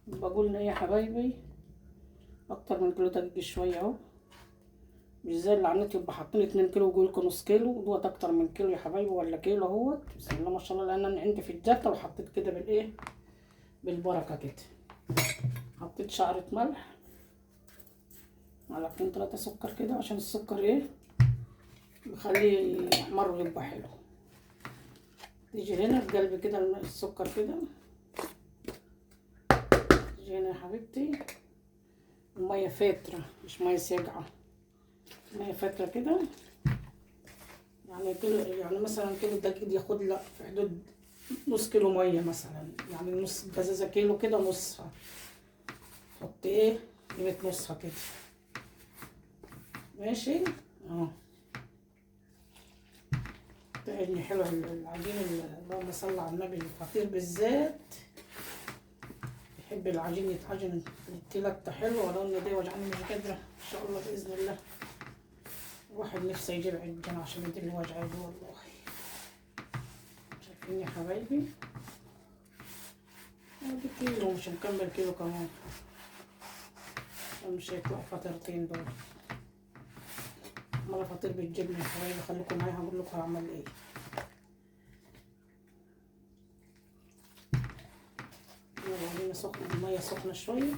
بقولنا ايه يا حبايبي، اكتر من كيلو دقيق شويه اهو. مش زي اللي على النت يبقى حاطين 2 كيلو ويقولكوا نص كيلو، دوت اكتر من كيلو يا حبايبي ولا كيلو اهوت. بسم الله ما شاء الله، لان انا عندي في الجاته وحطيت كده بالايه، بالبركه كده. حطيت شعره ملح، معلقتين 3 سكر كده، عشان السكر ايه بيخليه يحمر ويبقى حلو. تيجي هنا في قلب كده السكر كده، تيجي هنا يا حبيبتي الميه فاتره مش ميه ساقعه، ميه فاتره كده. يعني كيلو، يعني مثلا كيلو دقيق ياخد له في حدود نص كيلو ميه مثلا، يعني نص جزازه كيلو كده نصها. حط ايه قيمه نصها كده، ماشي اهو. تاني حلو العجين اللهم صل على النبي، الفطير بالذات يحب العجين يتعجن التلاتة حلو. ولو ان دي وجعاني مش قادرة ان شاء الله باذن الله. الواحد نفسه يجيب عجين عشان يدير الوجع دي والله. شايفين يا حبايبي، ادي كيلو مش مكمل كيلو كمان، مش هيطلع فطيرتين دول. امال فطير بالجبنة يا حبايبي، خليكم معايا هقول لكم هعمل ايه. يلا سخنة، المية سخنة شوية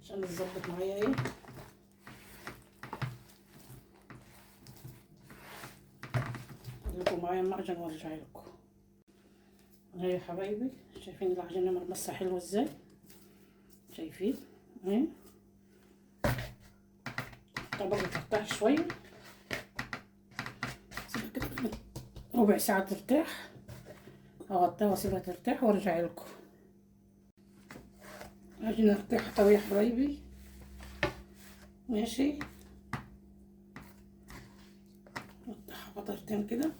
عشان تظبط معايا ايه. خليكم معايا المعجن وارجع لكم. اهي يا حبايبي، شايفين العجينة ملمسها حلو ازاي؟ شايفين اهي. طبعا ترتاح شوية، سيبها كده ربع ساعة ترتاح، اغطيها واسيبها ترتاح وارجع لكم. عجينة ارتاحت اهو يا حبايبي، ماشي. افتحها فطرتين كده،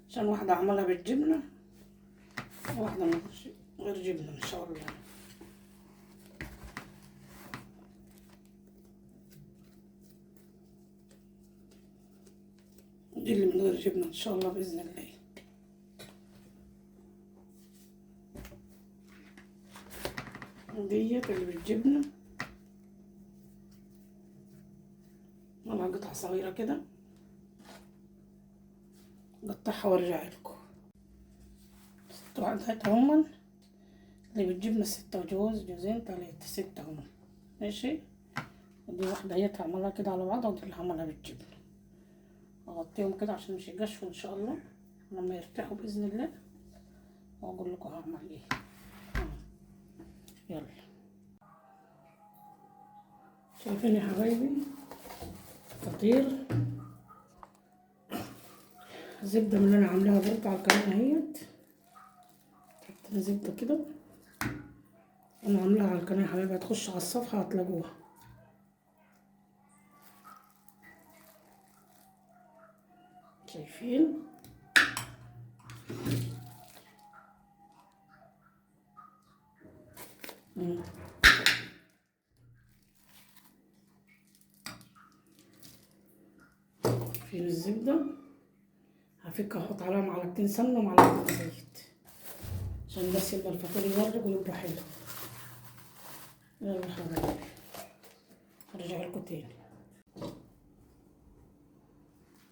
عشان واحدة اعملها بالجبنة وواحدة من غير جبنة ان شاء الله. دي اللي من غير جبنة ان شاء الله باذن الله. ديت اللي بالجبنة، عملها قطع صغيرة كده، قطعها وارجع لكم. ست وحدات هما اللي بالجبنة، 6 وجوز جوزين 3 6 هما، ماشي. ودي واحدة هي هعملها كده على بعضها، ودي اللي هعملها بالجبنة. اغطيهم كده عشان مش يجشفوا ان شاء الله لما يرتاحوا باذن الله، واقول لكم هعمل ايه. يلا، شايفين يا حبايبي فطير. الزبده من اللي انا عاملاها برضه على القناه اهيت، حطينا زبده كده انا عاملاها على القناه يا حبايبي، هتخش على الصفحه هتلاقوها. شايفين في الزبده هفك، احط عليها معلقتين سمنه ومعلقتين زيت عشان بس يبقى الفطير يورق ويبقى حلو. يلا يا حبايبي ارجع لكم تاني.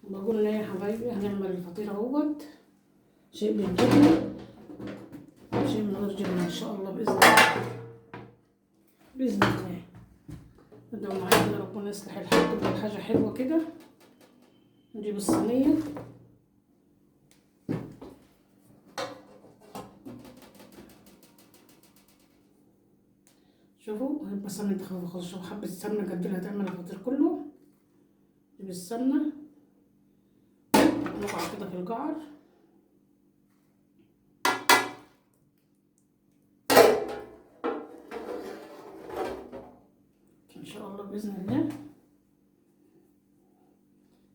بقول يا حبايبي هنعمل الفطير اهوت، شيء بالجبنه شيء من غير جبنه ان شاء الله باذن الله. باذن الله ادعوا معايا ان ربنا يصلح الحال، تبقى حاجه حلوه كده. نجيب الصينيه، شوفوا هيبقى سمنه خفيفه خالص. شوفوا حبه السمنه قد اللي هتعمل الفطير كله. نجيب السمنه نقع كده في القعر، ان شاء الله باذن الله.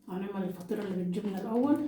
هنعمل الفطيره اللي بالجبنه الاول.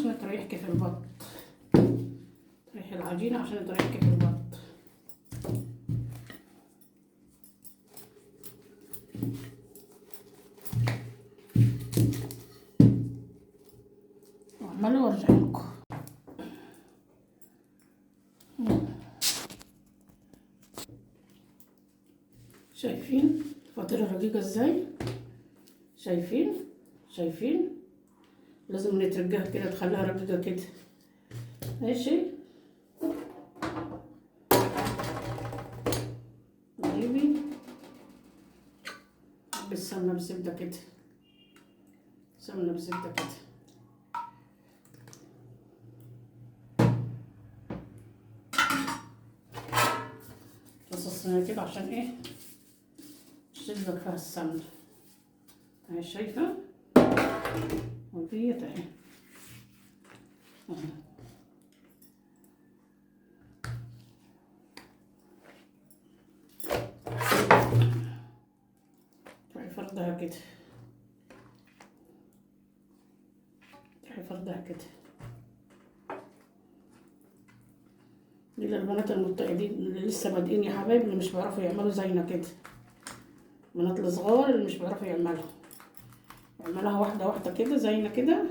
عشان تريحكي في البط، تريحي العجينة عشان تريحكي في البط. وعمالة وارجع لكم. شايفين الفطيرة رقيقة ازاي؟ شايفين لازم نترجاها كده، تخليها رقيقة كده. ماشي، جيبي بالسمنة بزبدة كده، سمنة بزبدة كده. بس الصينية كده عشان ايه؟ تشدلك فيها السمنة. اهي شايفة؟ وديت اهي. تروحي فردها كده، تروحي فردها كده. دي للبنات المبتدئين اللي لسه بادئين يا حبايبي، اللي مش بيعرفوا يعملوا زينا كده. البنات الصغار اللي مش بيعرفوا يعملوا، اعملها واحدة واحدة كده زينا كده.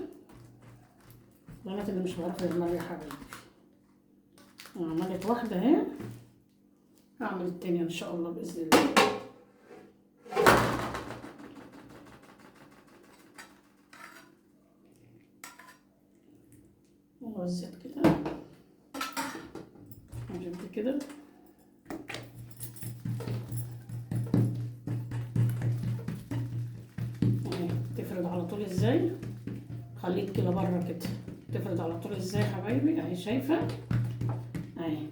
البنات اللي مش بيعرفوا يعملوا يا حبايبي. عملت واحدة اهي، هعمل التانية ان شاء الله بإذن الله. وزيت كده، جبت كده. اهي تفرد على طول ازاي، خليك كده بره كده. تفرد على طول ازاي يا حبايبي؟ اهي شايفة؟ اهي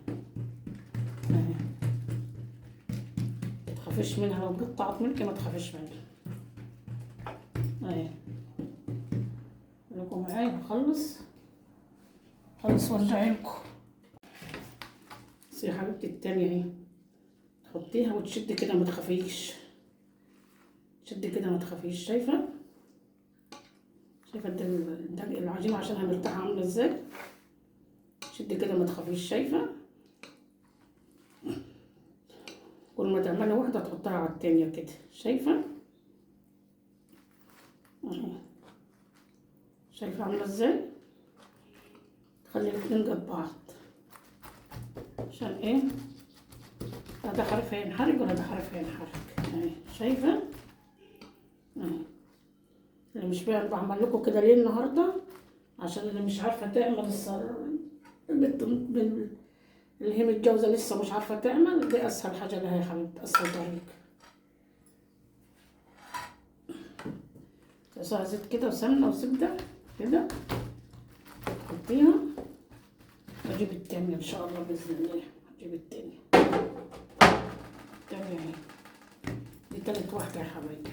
متخافيش منها، لو قطعت منك ما تخافيش منها. اهي لكم معايا، هخلص وارجع لكم. بس يا حبيبتي التانية اهي، تحطيها وتشدي كده ما تخافيش، شدي كده ما تخافيش. شايفة العجينة عشانها مرتاحة عاملة ازاي؟ شدي كده ما تخافيش. شايفة؟ كل ما تعملي واحدة تحطها على التانية كده. شايفة؟ اهي شايفة عاملة ازاي؟ تخلي الاتنين جنب بعض، عشان ايه؟ لا ده حرف هينحرج ولا ده حرف هينحرج. اهي شايفة؟ اهي اللي مش بعمل لكم كده ليه النهارده؟ عشان اللي مش عارفة تعمل البنت اللي هي متجوزة لسه مش عارفة تعمل، دي أسهل حاجة لها يا حبيبتي، أسهل طريقة. تقصها زيت كده وسمنة وزبدة كده، تحطيها. أجيب التانية إن شاء الله بإذن الله، أجيب التانية. التانية أهي، دي تالت واحدة يا حبايبي.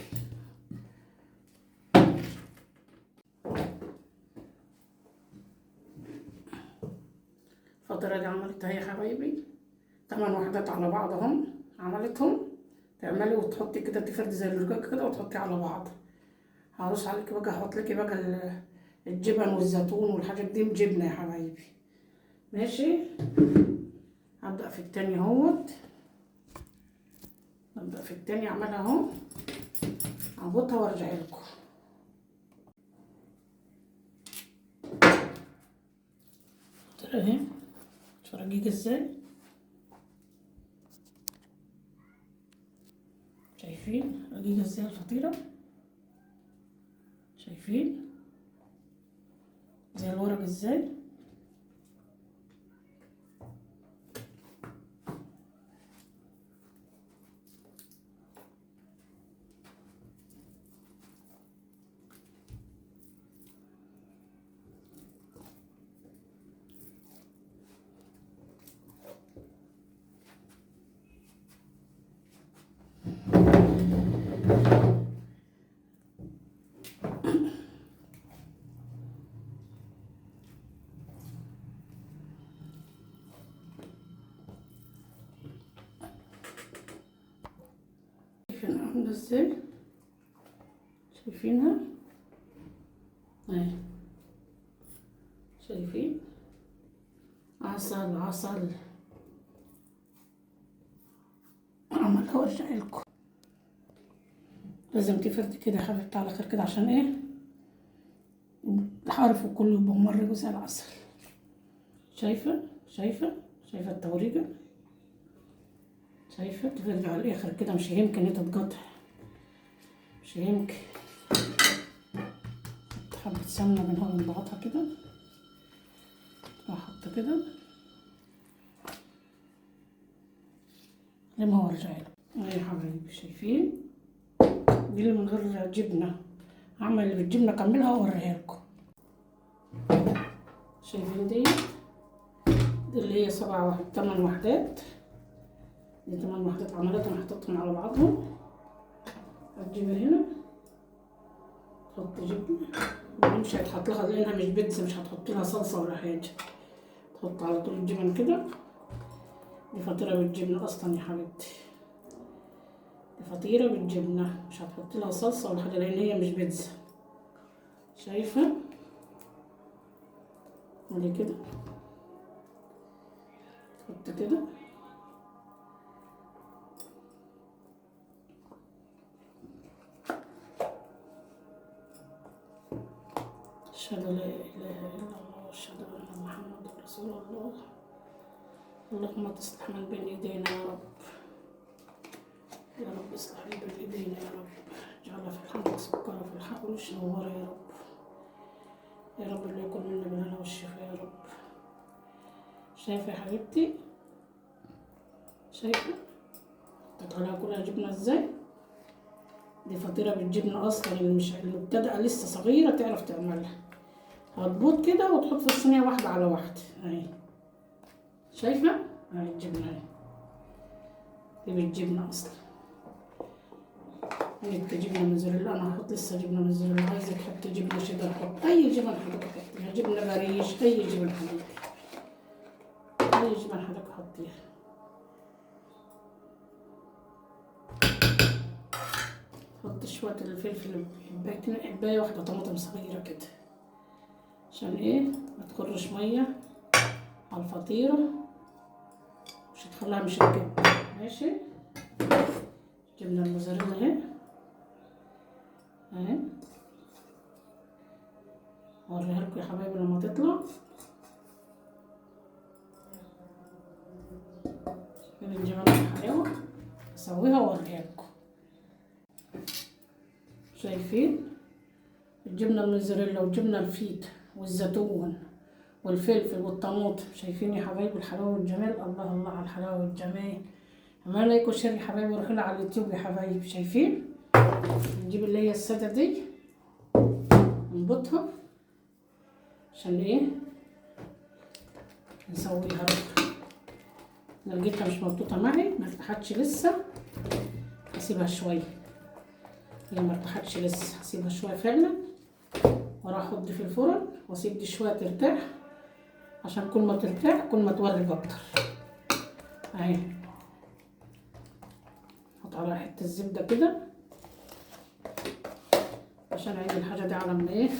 الفطيرة دي عملتها يا حبايبي 8 وحدات على بعضهم، عملتهم. تعملي وتحطي كده، تفردي زي الرقاق كده وتحطي على بعض. هرش عليكي بقى، احط لكي بقى الجبن والزيتون والحاجات دي بجبنة يا حبايبي. ماشي، هبدأ في التاني اهوت. هبدأ في التاني اعملها اهو، اعبطها وارجع لكم. اهي شوف رقيقة ازاي، شايفين رقيقة ازاي الفطيرة؟ شايفين زي الورق ازاي؟ شايفين عاملة ازاي؟ شايفينها؟ اهي عسل عسل. عمال اورجع لكم. لازم تفردي كده يا حبيبتي على خير كده، عشان ايه الحرف كله يبقى ممرج زي العسل. شايفه التوريجه، شايفه تفردي على الاخر كده، مش هيمكن هي تتقطع، مش هيمكن. حبه سمنه بينها وبين بعضها كده، احط كده زي ما هو رجع له. يا حبايبي شايفين دي اللي من غير جبنه، هعمل اللي بالجبنه اكملها واوريها لكم. شايفين دي اللي هي 8 وحدات، دي 8 وحدات عملتهم حطيتهم على بعضهم. هتجيبها هنا تحط جبنه، مش هيتحط لها لانها مش بيتزا، مش هتحط لها صلصه ولا حاجه، تحط على طول الجبن كده. دي فطيره بالجبنه اصلا يا حبيبتي، دي فطيره بالجبنه، مش هتحط لها صلصه ولا حاجه لان هي مش بيتزا. شايفه ادي كده، تحط كده أشهد لا إله إلا الله وأشهد أن محمدا رسول الله. اللهم تصلح من بين إيدينا يا رب، يا رب اصلح من بين إيدينا يا رب، اجعلها في الحمد سكرة في الحق وش نورة يا رب، يا رب اللي يكون منا بالهنا والشفاء يا رب. شايفة يا حبيبتي، شايفة تطلعها كلها جبنة ازاي؟ دي فطيرة بالجبنة أصلا، اللي مش المبتدئة لسه صغيرة تعرف تعملها. هتبوط كده وتحط في الصينية واحدة على واحدة اهي. شايفة اهي الجبنة اهي، دي بالجبنة أصلا. عندك جبنة موزاريلا، أنا هحط لسه جبنة موزاريلا، عايزة تحطي جبنة شيدر حط، أي جبن حضرتك حطيها، جبنة باريش، أي جبن حضرتك، أي جبن حضرتك حطيها. حط شوية الفلفل، حباية واحدة طماطم صغيرة كده، عشان ايه ما تخرش مية على الفطيرة، مش هتخليها مشكلة. ماشي، جبنة الموزاريلا اهي اهي، اوريها لكم يا حبايبي لما تطلع. من الجبن الحلاوة اسويها واوريها لكم. شايفين الجبنة الموزاريلا والجبنة الفيتا والزيتون والفلفل والطماطم، شايفين يا حبايبي الحلاوة والجمال. الله الله على الحلاوة والجمال. عمال لايك وشير يا حبايبي، وروحوا لي على اليوتيوب يا حبايبي. شايفين نجيب اللي هي السادة دي نبطها، عشان ايه نسويها ربع. انا لقيتها مش مبطوطة معي، ما ارتاحتش لسه، هسيبها شوية. هي ما ارتاحتش لسه، هسيبها شوية فعلا، وراح احط دي في الفرن واسيب دي شوية ترتاح، عشان كل ما ترتاح كل ما تورق اكتر. اهي احط عليها حتة الزبدة كده، عشان عندي الحاجة دي على من ايه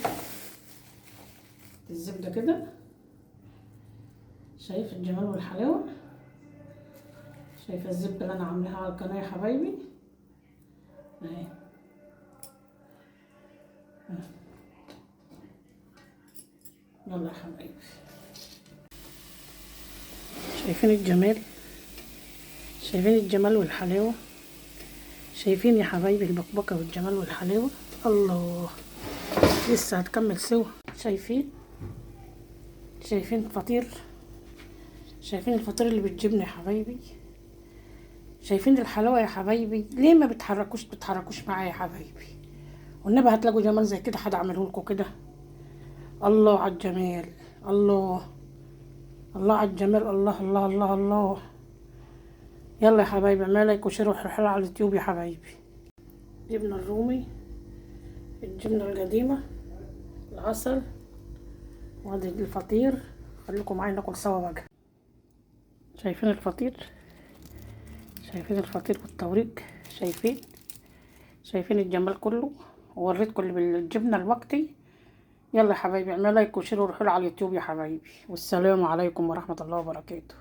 الزبدة كده. شايف الجمال والحلاوة، شايفة الزبدة اللي انا عاملاها على القناة يا حبايبي اهي. يلا يا حبايبي، شايفين الجمال، شايفين الجمال والحلاوة، شايفين يا حبايبي البقبقة والجمال والحلاوة. الله لسه هتكمل سوا. شايفين الفطير، شايفين الفطير اللي بالجبنة يا حبايبي، شايفين الحلاوة يا حبايبي. ليه ما بتحركوش معايا يا حبايبي؟ والنبي هتلاقوا جمال زي كده حد اعمله لكم كده. الله على الجمال، الله الله على الجمال، الله الله الله الله. يلا يا حبايبي اعملوا لايك وشير وحلو على اليوتيوب يا حبايبي. جبنة الرومي، الجبنة القديمة، العسل، وادي الفطير. خليكم معايا ناكل سوا بقى. شايفين الفطير، شايفين الفطير بالطوريق، شايفين الجمال كله. ووريتكم اللي بالجبنة الوقتي. يلا يا حبايبي اعملوا لايك وشير وروحوا على اليوتيوب يا حبايبي، والسلام عليكم ورحمة الله وبركاته.